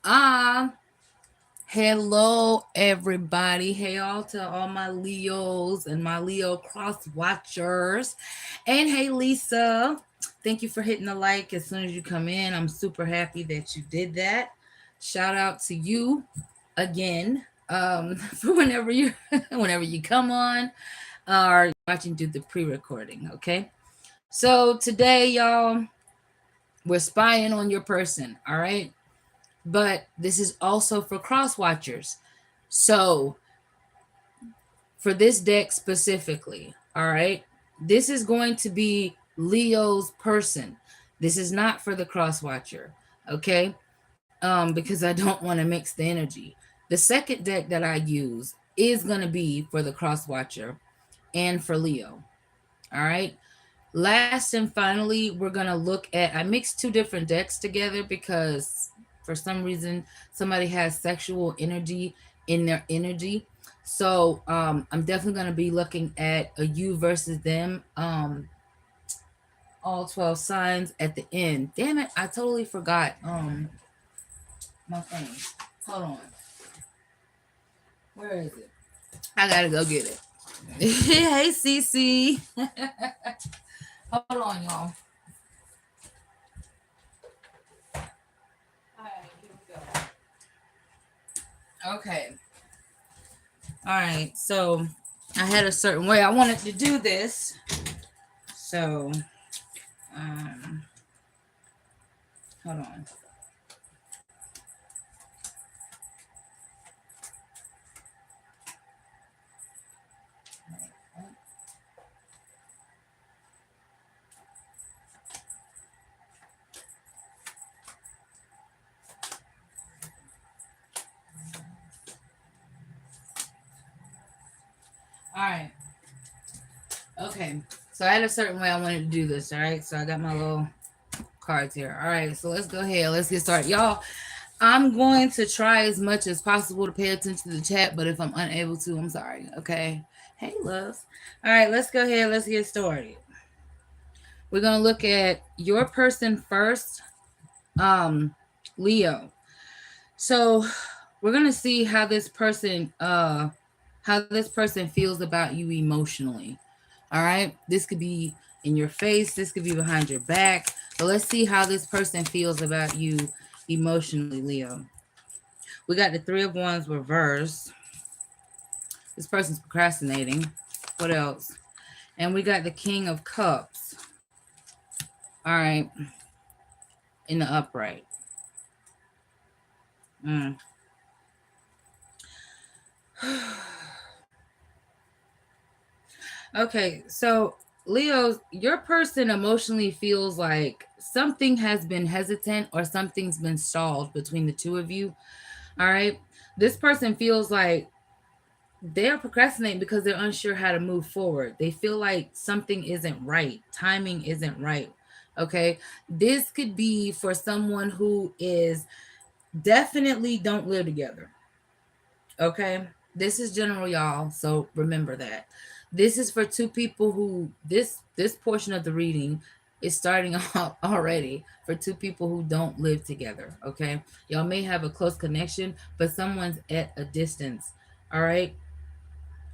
Ah, hello everybody. Hey all to all my Leos and my Leo cross watchers. And hey Lisa, thank you for hitting the like as soon as you come in. I'm super happy that you did that. Shout out to you again. For whenever you whenever you come on or watching do the pre-recording, okay? So today y'all we're spying on your person, all right? But this is also for cross watchers. So, for this deck specifically, all right, this is going to be Leo's person. This is not for the cross watcher, okay? Because I don't want to mix the energy. The second deck that I use is going to be for the cross watcher and for Leo, all right? Last and finally, we're going to look at, I mixed two different decks together because for some reason somebody has sexual energy in their energy. So I'm definitely going to be looking at a you versus them, all 12 signs at the end. Damn it, I totally forgot my thing. Hold on. Where is it? I gotta go get it. Hey, Cece. Hold on, y'all. All right, here we go. Okay. All right. So I had a certain way I wanted to do this. So, um, hold on. All right. Okay. So I had a certain way I wanted to do this. All right. So I got my little cards here. All right. So let's go ahead. Let's get started. Y'all, I'm going to try as much as possible to pay attention to the chat, but if I'm unable to, I'm sorry. Okay. Hey, loves. All right. Let's go ahead. Let's get started. We're going to look at your person first, um, Leo. So we're going to see how this person feels about you emotionally. All right. This could be in your face, this could be behind your back. But let's see how this person feels about you emotionally, Leo. We got the Three of Wands reverse. This person's procrastinating. What else? And we got the King of Cups. All right. In the upright. Mm. Okay, so Leo's your person emotionally feels like something has been hesitant or something's been stalled between the two of you. All right. This person feels like they're procrastinating because they're unsure how to move forward. They feel like something isn't right, timing isn't right. Okay. This could be for someone who is definitely don't live together. Okay. This is general, y'all. So remember that. This is for two people who this portion of the reading is starting off already for two people who don't live together. Okay. Y'all may have a close connection, but someone's at a distance. All right.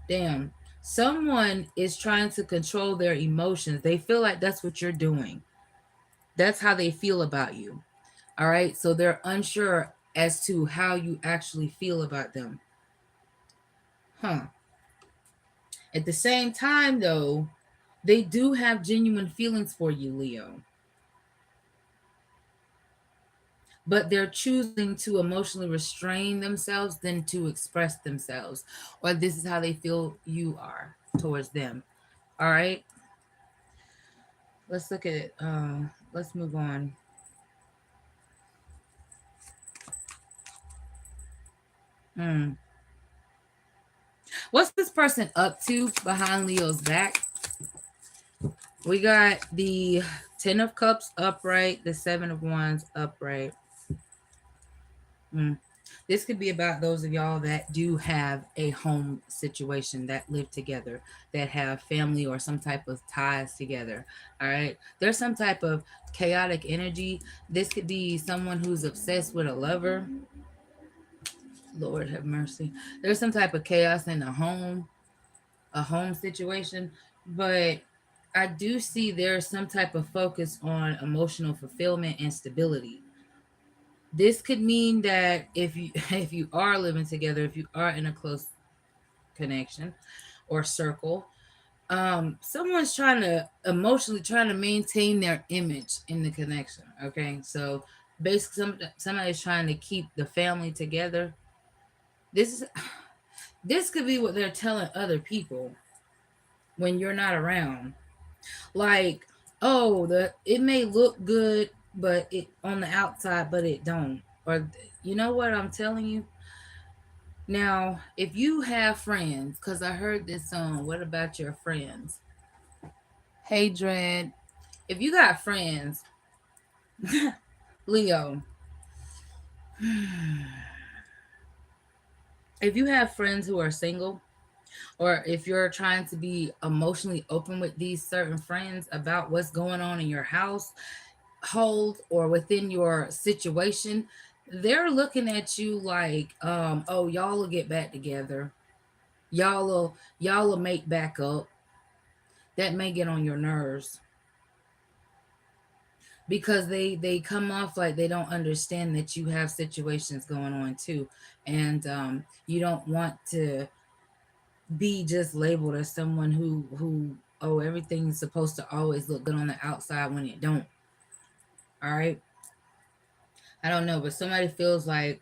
Damn. Someone is trying to control their emotions. They feel like that's what you're doing. That's how they feel about you. All right. So they're unsure as to how you actually feel about them. Huh. At the same time, though, they do have genuine feelings for you, Leo, but they're choosing to emotionally restrain themselves than to express themselves, or this is how they feel you are towards them. All right, let's look at it. Let's move on. Hmm. What's this person up to behind Leo's back? We got the Ten of Cups upright, the Seven of Wands upright. Mm. This could be about those of y'all that do have a home situation, that live together, that have family or some type of ties together. All right. There's some type of chaotic energy. This could be someone who's obsessed with a lover. Lord have mercy. There's some type of chaos in a home situation, but I do see there's some type of focus on emotional fulfillment and stability. This could mean that if you if you are living together, if you are in a close connection or circle, someone's trying to emotionally trying to maintain their image in the connection. Okay, so basically somebody's trying to keep the family together. This is this could be what they're telling other people when you're not around. Like, oh, the it may look good, but it on the outside, but it don't. Or you know what I'm telling you? Now, if you have friends, because I heard this song, what about your friends? Hey Dread, if you got friends, Leo, if you have friends who are single, or if you're trying to be emotionally open with these certain friends about what's going on in your household or within your situation, they're looking at you like, oh, y'all will get back together. Y'all will make back up. That may get on your nerves because they come off like they don't understand that you have situations going on too, and you don't want to be just labeled as someone who oh, everything's supposed to always look good on the outside when it don't. All right, I don't know, but somebody feels like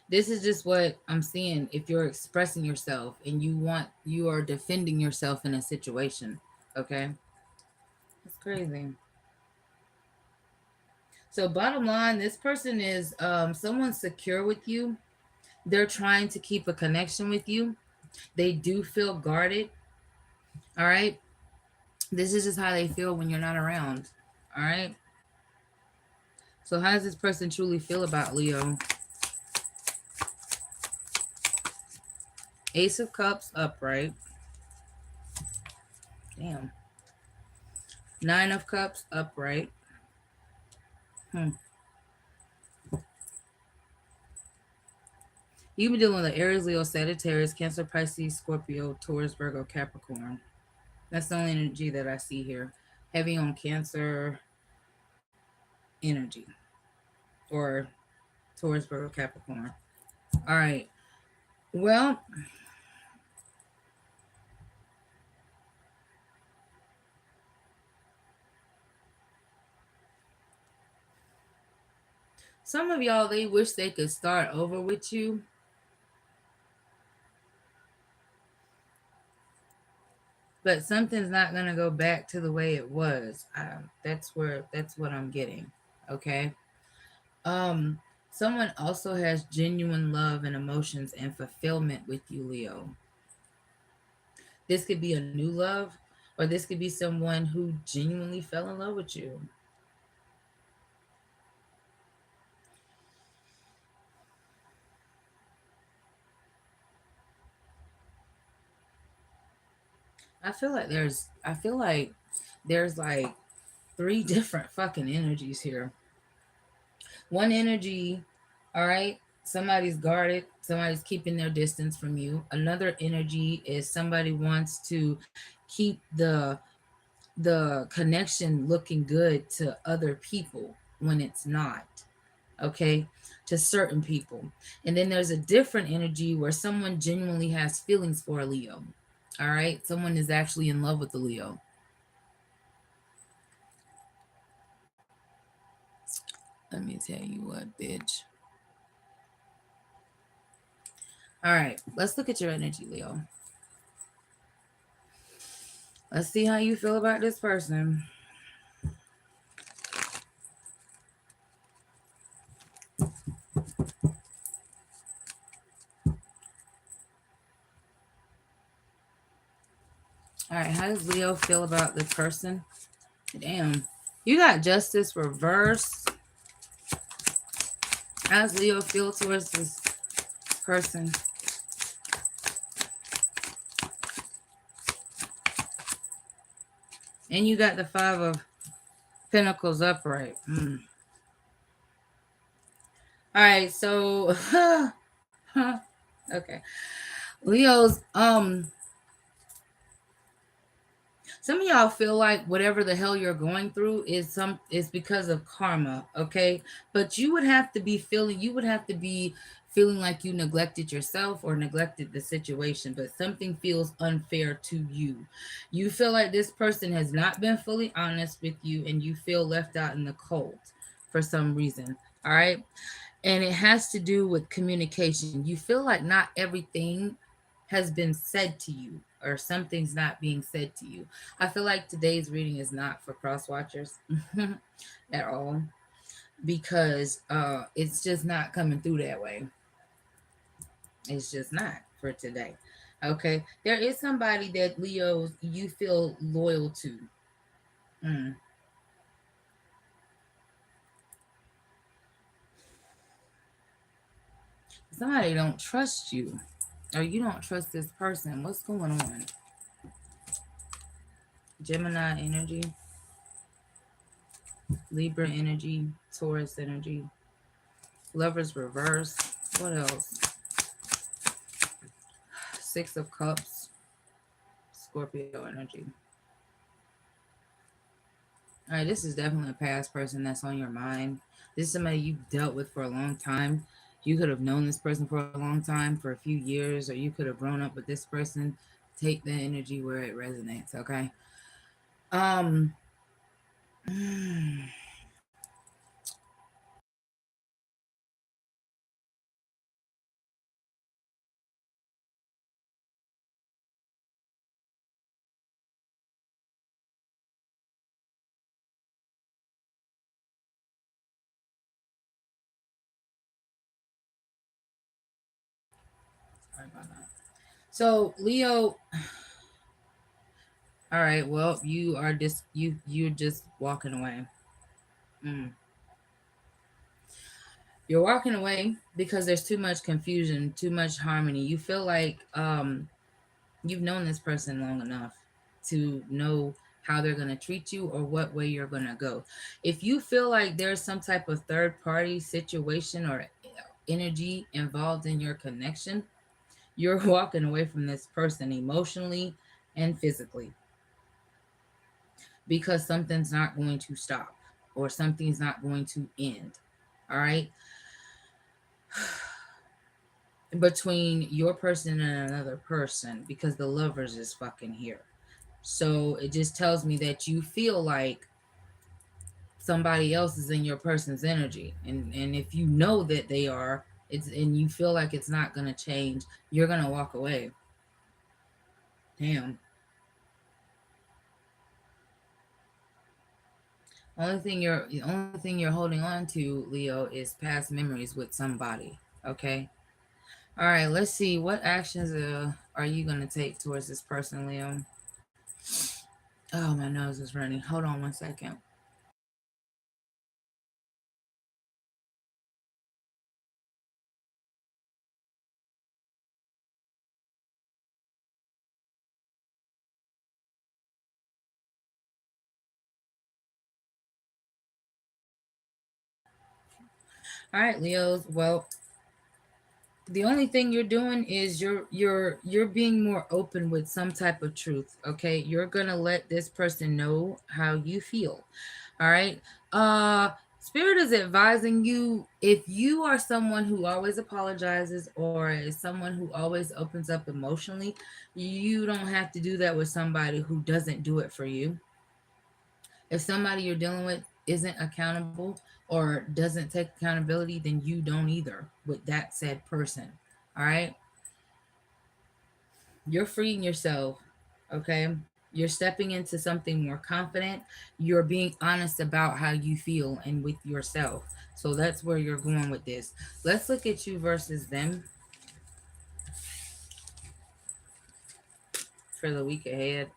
this is just what I'm seeing. If you're expressing yourself and you are defending yourself in a situation, okay, it's crazy. So bottom line, this person is someone secure with you. They're trying to keep a connection with you. They do feel guarded. All right. This is just how they feel when you're not around. All right. So how does this person truly feel about Leo? Ace of Cups upright. Damn. Nine of Cups upright. Hmm. You've been dealing with Aries, Leo, Sagittarius, Cancer, Pisces, Scorpio, Taurus, Virgo, Capricorn. That's the only energy that I see here. Heavy on Cancer energy or Taurus, Virgo, Capricorn. All right. Well, some of y'all, they wish they could start over with you, but something's not gonna go back to the way it was. That's what I'm getting. Okay. Um, someone also has genuine love and emotions and fulfillment with you, Leo. This could be a new love, or this could be someone who genuinely fell in love with you. I feel like there's like three different fucking energies here. One energy, all right, somebody's guarded, somebody's keeping their distance from you. Another energy is somebody wants to keep the connection looking good to other people when it's not. Okay, to certain people. And then there's a different energy where someone genuinely has feelings for a Leo. All right, someone is actually in love with the Leo. Let me tell you what, bitch. All right, let's look at your energy, Leo. Let's see how you feel about this person. All right, how does Leo feel about the person? Damn, you got justice reversed. How does Leo feel towards this person? And you got the Five of Pentacles upright. All right, so okay. Leos, some of y'all feel like whatever the hell you're going through is because of karma, okay? But you would have to be feeling like you neglected yourself or neglected the situation, but something feels unfair to you. You feel like this person has not been fully honest with you and you feel left out in the cold for some reason. All right? And it has to do with communication. You feel like not everything has been said to you or something's not being said to you. I feel like today's reading is not for cross watchers at all because it's just not coming through that way. It's just not for today. Okay, there is somebody that Leo's you feel loyal to. Mm. Somebody don't trust you or you don't trust this person. What's going on? Gemini energy, Libra energy, Taurus energy, Lovers reverse. What else? Six of Cups, Scorpio energy. All right, this is definitely a past person that's on your mind. This is somebody you've dealt with for a long time. You could have known this person for a long time, for a few years, or you could have grown up with this person. Take the energy where it resonates, okay? Um, sorry about that. So Leo, all right. Well, you're just walking away. Mm. You're walking away because there's too much confusion, too much harmony. You feel like you've known this person long enough to know how they're going to treat you or what way you're going to go. If you feel like there's some type of third party situation or energy involved in your connection, you're walking away from this person emotionally and physically because something's not going to stop or something's not going to end. All right. Between your person and another person because the lovers is fucking here. So it just tells me that you feel like somebody else is in your person's energy. And if you know that they are, it's and you feel like it's not gonna change, you're gonna walk away. Damn. The only thing you're holding on to, Leo, is past memories with somebody. Okay. All right, let's see. What actions are you gonna take towards this person, Leo? Oh, my nose is running. Hold on 1 second. All right, Leos. Well, the only thing you're doing is you're being more open with some type of truth. Okay, you're gonna let this person know how you feel. All right. Spirit is advising you, if you are someone who always apologizes or is someone who always opens up emotionally, you don't have to do that with somebody who doesn't do it for you. If somebody you're dealing with isn't accountable or doesn't take accountability, then you don't either with that said person. All right. You're freeing yourself. Okay. You're stepping into something more confident. You're being honest about how you feel and with yourself. So that's where you're going with this. Let's look at you versus them for the week ahead.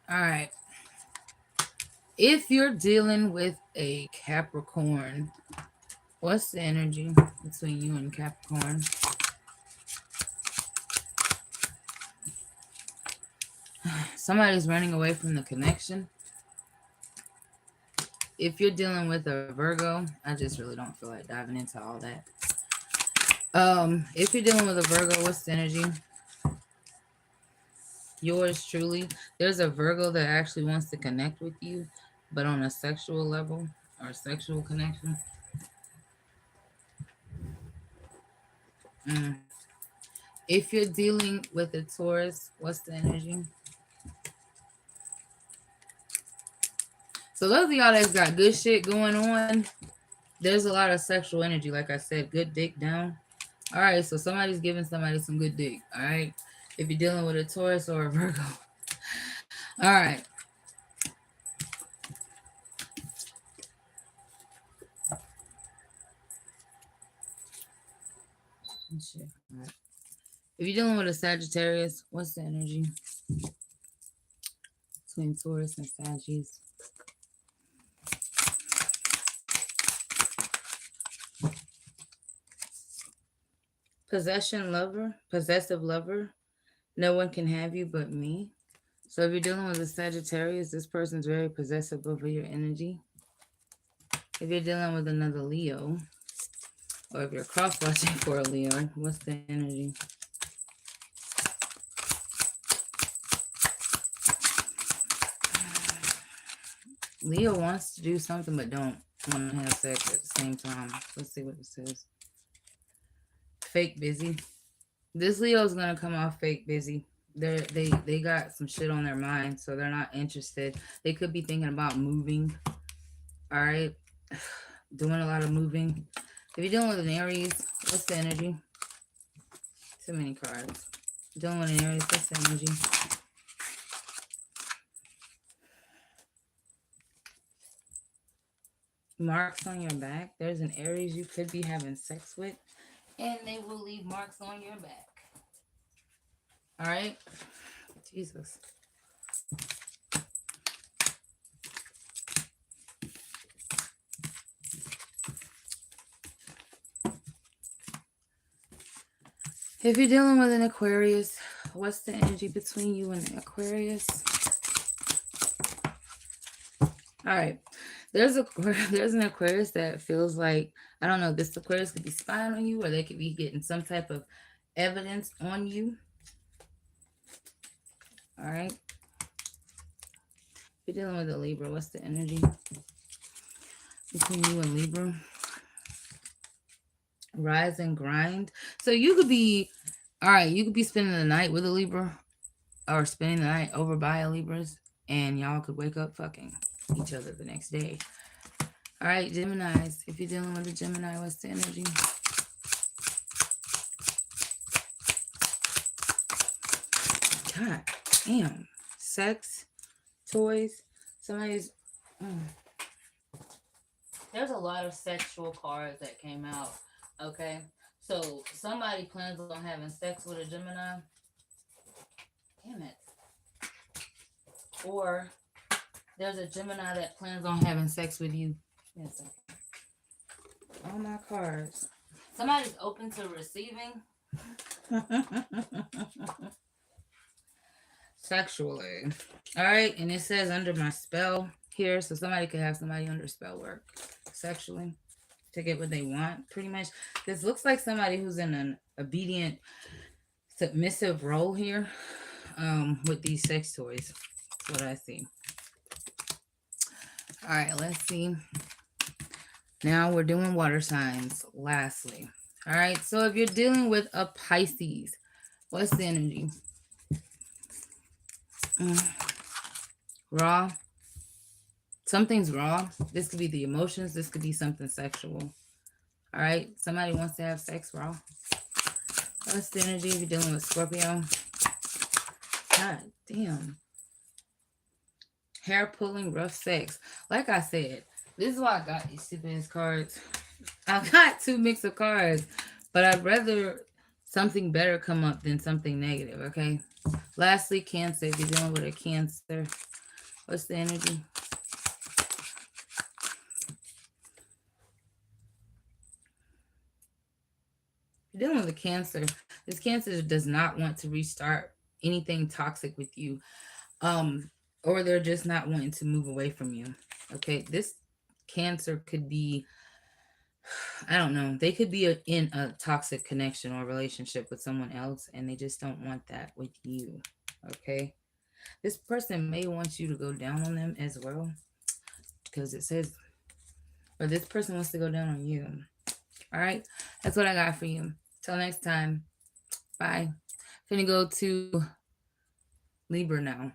All right. If you're dealing with a Capricorn What's the energy between you and Capricorn? Somebody's running away from the connection. If you're dealing with a Virgo, I just really don't feel like diving into all that. If you're dealing with a Virgo, what's the energy? Yours truly. There's a Virgo that actually wants to connect with you, but on a sexual level or sexual connection. Mm. If you're dealing with a Taurus, what's the energy? So those of y'all that's got good shit going on, there's a lot of sexual energy. Like I said, good dick down. All right, so somebody's giving somebody some good dick. All right, if you're dealing with a Taurus or a Virgo. All right. Shit. All right. If you're dealing with a Sagittarius, what's the energy between Taurus and Sagittarius? Possession lover, possessive lover. No one can have you but me. So if you're dealing with a Sagittarius, this person's very possessive over your energy. If you're dealing with another Leo, or if you're cross-watching for a Leo, what's the energy? Leo wants to do something but don't want to have sex at the same time. Let's see what it says. Fake busy. This Leo's gonna come off fake busy. They got some shit on their mind, so they're not interested. They could be thinking about moving. All right, doing a lot of moving. If you're dealing with an Aries, what's the energy? Too many cards. Dealing with an Aries, what's the energy? Marks on your back. There's an Aries you could be having sex with, and they will leave marks on your back. All right? Jesus. If you're dealing with an Aquarius, what's the energy between you and the Aquarius? All right. There's an Aquarius that feels like, I don't know, this Aquarius could be spying on you, or they could be getting some type of evidence on you. All right. If you're dealing with a Libra, what's the energy between you and Libra? Rise and grind. So you could be, all right, you could be spending the night with a Libra or spending the night over by a Libra's, and y'all could wake up fucking each other the next day. All right, Geminis. If you're dealing with a Gemini, what's the energy? God damn. Sex, toys, somebody's... There's a lot of sexual cards that came out, okay? So somebody plans on having sex with a Gemini. Damn it. Or there's a Gemini that plans on having sex with you. Yes. All my cards. Somebody's open to receiving. Sexually. All right, and it says under my spell here, so somebody could have somebody under spell work sexually to get what they want, pretty much. This looks like somebody who's in an obedient, submissive role here with these sex toys. That's what I see. All right, let's see. Now we're doing water signs, lastly. All right, so if you're dealing with a Pisces, what's the energy? Raw. Something's raw. This could be the emotions. This could be something sexual. All right, somebody wants to have sex raw. What's the energy if you're dealing with Scorpio? God damn. Hair pulling, rough sex. Like I said, this is why I got these stupid cards. I got two mix of cards, but I'd rather something better come up than something negative, okay? Lastly, Cancer. If you're dealing with a Cancer, what's the energy? You're dealing with a Cancer. This Cancer does not want to restart anything toxic with you. Um, or they're just not wanting to move away from you. Okay, this Cancer could be, I don't know, they could be in a toxic connection or relationship with someone else, and they just don't want that with you. Okay, this person may want you to go down on them as well, because it says, or this person wants to go down on you. All right, that's what I got for you. Till next time, bye. Gonna go to Libra now.